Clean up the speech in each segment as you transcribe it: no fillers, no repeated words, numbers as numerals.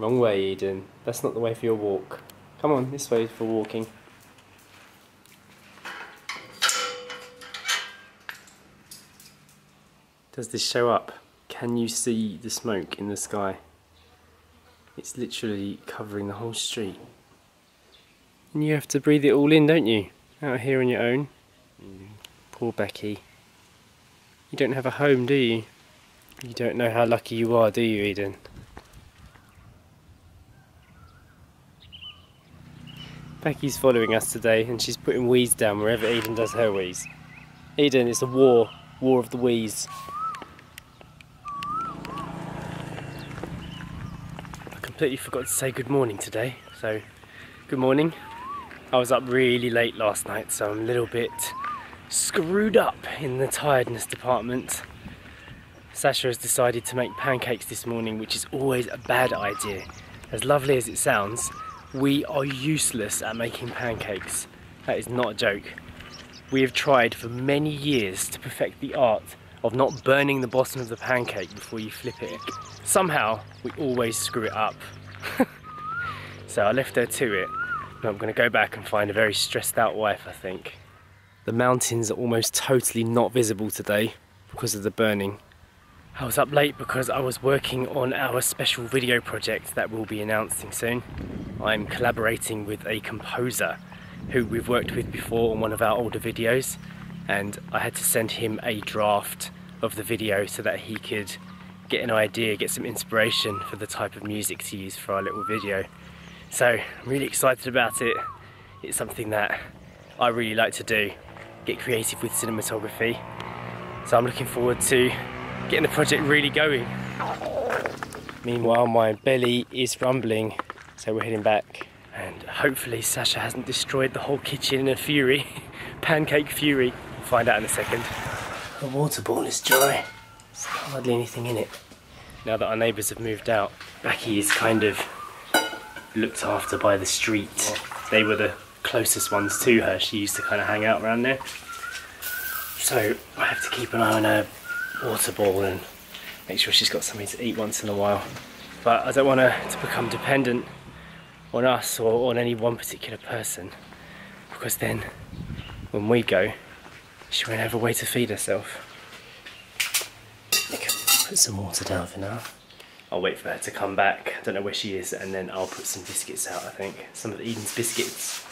Wrong way, Eden. That's not the way for your walk. Come on, this way for walking. Does this show up? Can you see the smoke in the sky? It's literally covering the whole street. And you have to breathe it all in, don't you? Out here on your own. Poor Becky. You don't have a home, do you? You don't know how lucky you are, do you, Eden? Becky's following us today and she's putting wheeze down wherever Eden does her wheeze. Eden, it's a war of the wheeze. I completely forgot to say good morning today, so good morning. I was up really late last night, so I'm a little bit screwed up in the tiredness department. Sasha has decided to make pancakes this morning, which is always a bad idea. As lovely as it sounds, we are useless at making pancakes. That is not a joke. We have tried for many years to perfect the art of not burning the bottom of the pancake before you flip it. Somehow, we always screw it up. So I left her to it. But I'm going to go back and find a very stressed out wife, I think. The mountains are almost totally not visible today because of the burning. I was up late because I was working on our special video project that we'll be announcing soon. I'm collaborating with a composer who we've worked with before on one of our older videos, and I had to send him a draft of the video so that he could get an idea, get some inspiration for the type of music to use for our little video. So I'm really excited about it. It's something that I really like to do, get creative with cinematography. So I'm looking forward to getting the project really going. Meanwhile, my belly is rumbling, so we're heading back. And hopefully Sasha hasn't destroyed the whole kitchen in a fury. Pancake fury. We'll find out in a second. The water ball is dry. There's hardly anything in it. Now that our neighbours have moved out, Bakky is kind of looked after by the street. They were the closest ones to her. She used to kind of hang out around there. So I have to keep an eye on her water ball and make sure she's got something to eat once in a while. But I don't want her to become dependent on us or on any one particular person, because then when we go, she won't have a way to feed herself. I can put some water down for now. I'll wait for her to come back. I don't know where she is, and then I'll put some biscuits out, I think. Some of Eden's biscuits.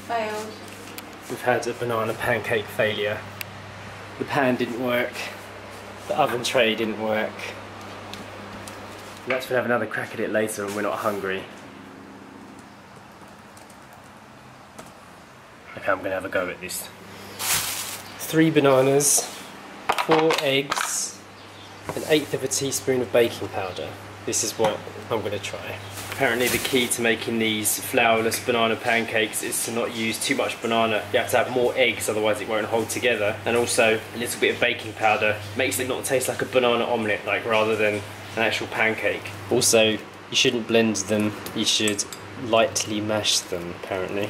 Failed. We've had a banana pancake failure. The pan didn't work. The oven tray didn't work. Perhaps we'll have another crack at it later when we're not hungry. Okay, I'm going to have a go at this. 3 bananas, 4 eggs, 1/8 of a teaspoon of baking powder. This is what I'm going to try. Apparently the key to making these flourless banana pancakes is to not use too much banana. You have to have more eggs, otherwise it won't hold together. And also a little bit of baking powder makes it not taste like a banana omelette, like rather than an actual pancake. Also, you shouldn't blend them, you should lightly mash them, apparently.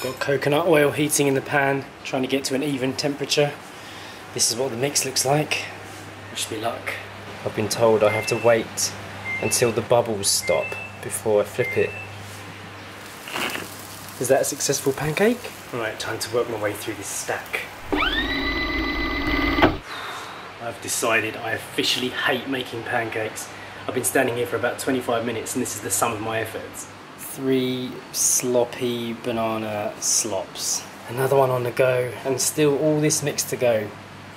Got coconut oil heating in the pan, trying to get to an even temperature. This is what the mix looks like. Wish me luck. I've been told I have to wait until the bubbles stop before I flip it. Is that a successful pancake? Alright, time to work my way through this stack. I've decided I officially hate making pancakes. I've been standing here for about 25 minutes and this is the sum of my efforts. 3 sloppy banana slops. Another one on the go, and still all this mix to go.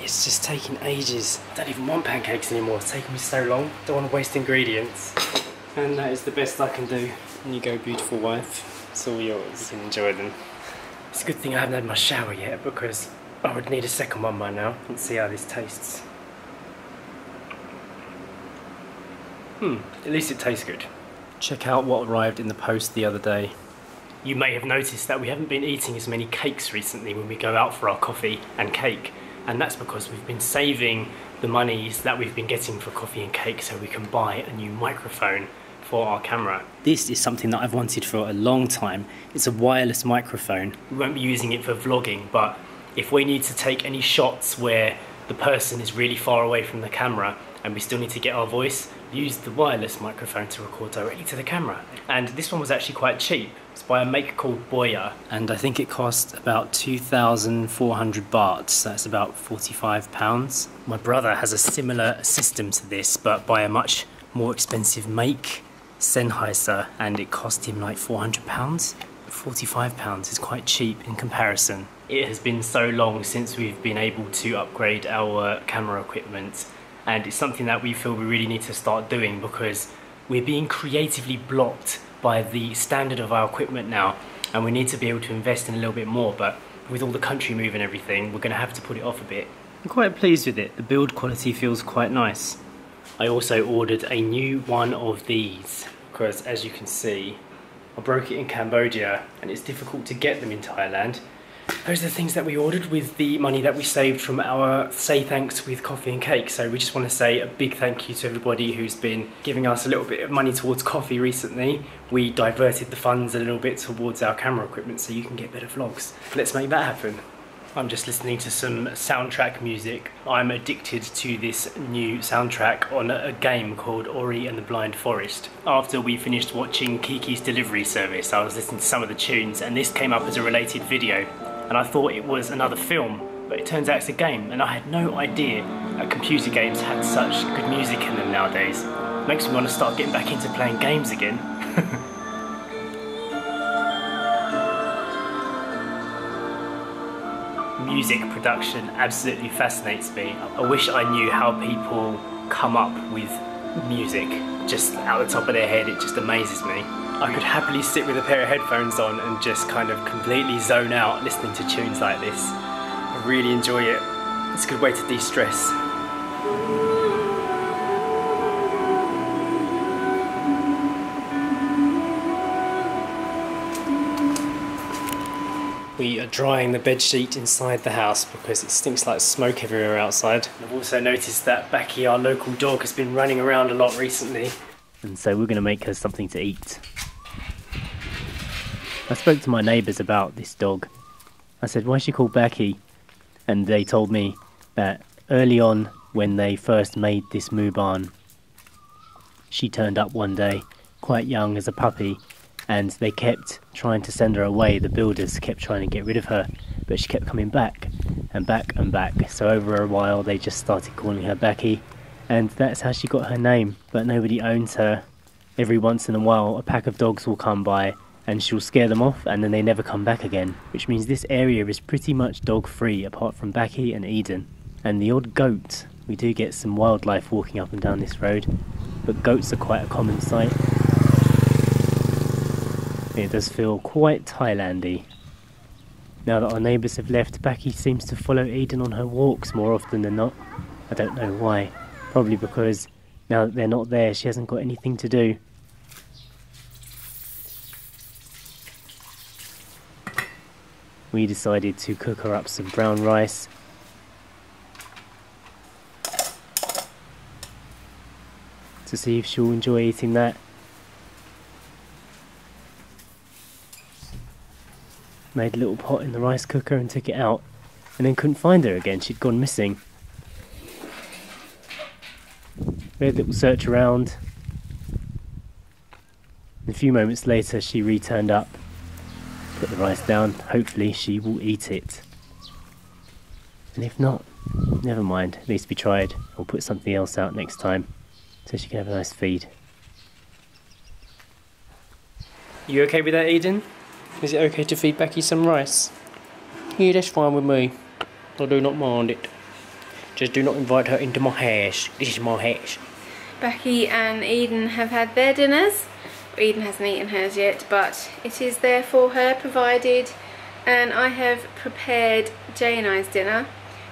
It's just taking ages. I don't even want pancakes anymore. It's taking me so long. Don't want to waste ingredients. And that is the best I can do. And you go, beautiful wife. It's all yours. You can enjoy them. It's a good thing I haven't had my shower yet, because I would need a second one by now. Let's see how this tastes. At least it tastes good. Check out what arrived in the post the other day. You may have noticed that we haven't been eating as many cakes recently when we go out for our coffee and cake. And that's because we've been saving the monies that we've been getting for coffee and cake so we can buy a new microphone for our camera. This is something that I've wanted for a long time. It's a wireless microphone. We won't be using it for vlogging, but if we need to take any shots where the person is really far away from the camera and we still need to get our voice, use the wireless microphone to record directly to the camera. And this one was actually quite cheap. It's by a maker called Boya, and I think it cost about 2,400 bahts, so that's about £45. My brother has a similar system to this, but by a much more expensive make, Sennheiser, and it cost him like £400. £45 is quite cheap in comparison. It has been so long since we've been able to upgrade our camera equipment, and it's something that we feel we really need to start doing because we're being creatively blocked by the standard of our equipment now, and we need to be able to invest in a little bit more, but with all the country move and everything, we're going to have to put it off a bit. I'm quite pleased with it. The build quality feels quite nice. I also ordered a new one of these because, as you can see, I broke it in Cambodia and it's difficult to get them in Thailand. Those are the things that we ordered with the money that we saved from our Say Thanks with Coffee and Cake. So we just want to say a big thank you to everybody who's been giving us a little bit of money towards coffee recently. We diverted the funds a little bit towards our camera equipment so you can get better vlogs. Let's make that happen. I'm just listening to some soundtrack music. I'm addicted to this new soundtrack on a game called Ori and the Blind Forest. After we finished watching Kiki's Delivery Service, I was listening to some of the tunes and this came up as a related video. And I thought it was another film, but it turns out it's a game, and I had no idea that computer games had such good music in them nowadays. Makes me want to start getting back into playing games again. Music production absolutely fascinates me. I wish I knew how people come up with music just out the top of their head. It just amazes me. I could happily sit with a pair of headphones on and just kind of completely zone out listening to tunes like this. I really enjoy it. It's a good way to de-stress. We are drying the bedsheet inside the house because it stinks like smoke everywhere outside. I've also noticed that Becky, our local dog, has been running around a lot recently. And so we're going to make her something to eat. I spoke to my neighbours about this dog. I said, why is she called Bakky? And they told me that early on when they first made this Moo Baan, she turned up one day, quite young as a puppy, and they kept trying to send her away. The builders kept trying to get rid of her, but she kept coming back and back and back. So over a while they just started calling her Bakky, and that's how she got her name. But nobody owns her. Every once in a while a pack of dogs will come by and she'll scare them off and then they never come back again, which means this area is pretty much dog free apart from Bakky and Eden. And the odd goat. We do get some wildlife walking up and down this road, but goats are quite a common sight. It does feel quite Thailandy. Now that our neighbours have left, Bakky seems to follow Eden on her walks more often than not. I don't know why. Probably because now that they're not there, she hasn't got anything to do. We decided to cook her up some brown rice. To see if she'll enjoy eating that. Made a little pot in the rice cooker and took it out, and then couldn't find her again. She'd gone missing. We had a little search around. A few moments later she returned up. Put the rice down, hopefully she will eat it. And if not, never mind, at least we tried. We'll put something else out next time, so she can have a nice feed. You okay with that, Eden? Is it okay to feed Becky some rice? Yeah, that's fine with me. I do not mind it. Just do not invite her into my house. This is my house. Becky and Eden have had their dinners. Eden hasn't eaten hers yet, but it is there for her, provided. And I have prepared Jay and I's dinner.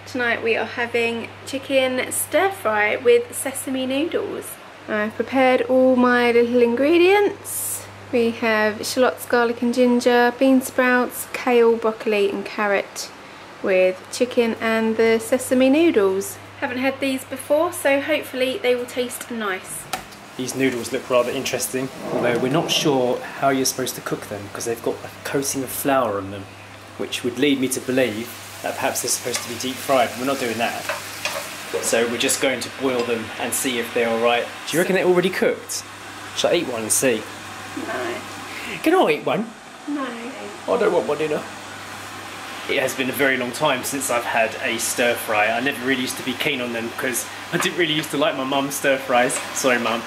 Tonight we are having chicken stir fry with sesame noodles. I've prepared all my little ingredients. We have shallots, garlic and ginger, bean sprouts, kale, broccoli and carrot with chicken and the sesame noodles. Haven't had these before, so hopefully they will taste nice. These noodles look rather interesting, although we're not sure how you're supposed to cook them because they've got a coating of flour on them, which would lead me to believe that perhaps they're supposed to be deep fried, but we're not doing that. So we're just going to boil them and see if they're alright. Do you reckon they're already cooked? Shall I eat one and see? No. Can I eat one? No. I don't want my dinner. It has been a very long time since I've had a stir fry. I never really used to be keen on them because I didn't really used to like my mum's stir fries. Sorry, mum.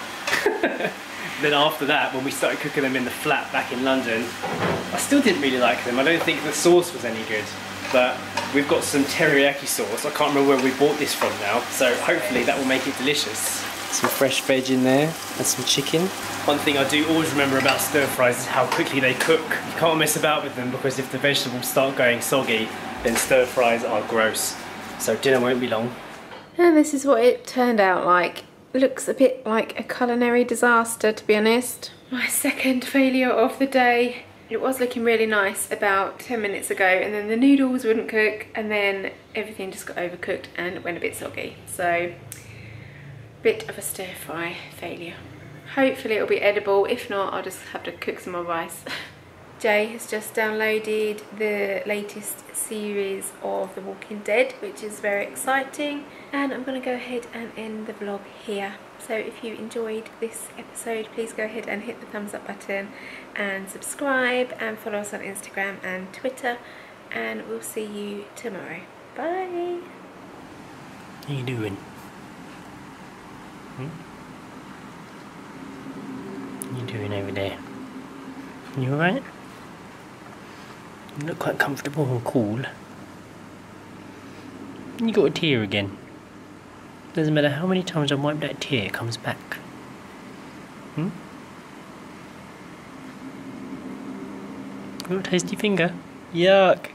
Then after that, when we started cooking them in the flat back in London, I still didn't really like them. I don't think the sauce was any good. But we've got some teriyaki sauce. I can't remember where we bought this from now. So hopefully that will make it delicious. Some fresh veg in there and some chicken. One thing I do always remember about stir fries is how quickly they cook. You can't mess about with them because if the vegetables start going soggy, then stir fries are gross. So dinner won't be long. And this is what it turned out like. Looks a bit like a culinary disaster, to be honest. My second failure of the day. It was looking really nice about 10 minutes ago, and then the noodles wouldn't cook, and then everything just got overcooked and went a bit soggy. So, bit of a stir fry failure. Hopefully it'll be edible. If not, I'll just have to cook some more rice. Jay has just downloaded the latest series of The Walking Dead, which is very exciting. And I'm going to go ahead and end the vlog here. So if you enjoyed this episode, please go ahead and hit the thumbs up button and subscribe and follow us on Instagram and Twitter. And we'll see you tomorrow. Bye! How you doing? What are you doing over there? You alright? You look quite comfortable and cool. You got a tear again. Doesn't matter how many times I wipe that tear, it comes back. You got a tasty finger? Yuck!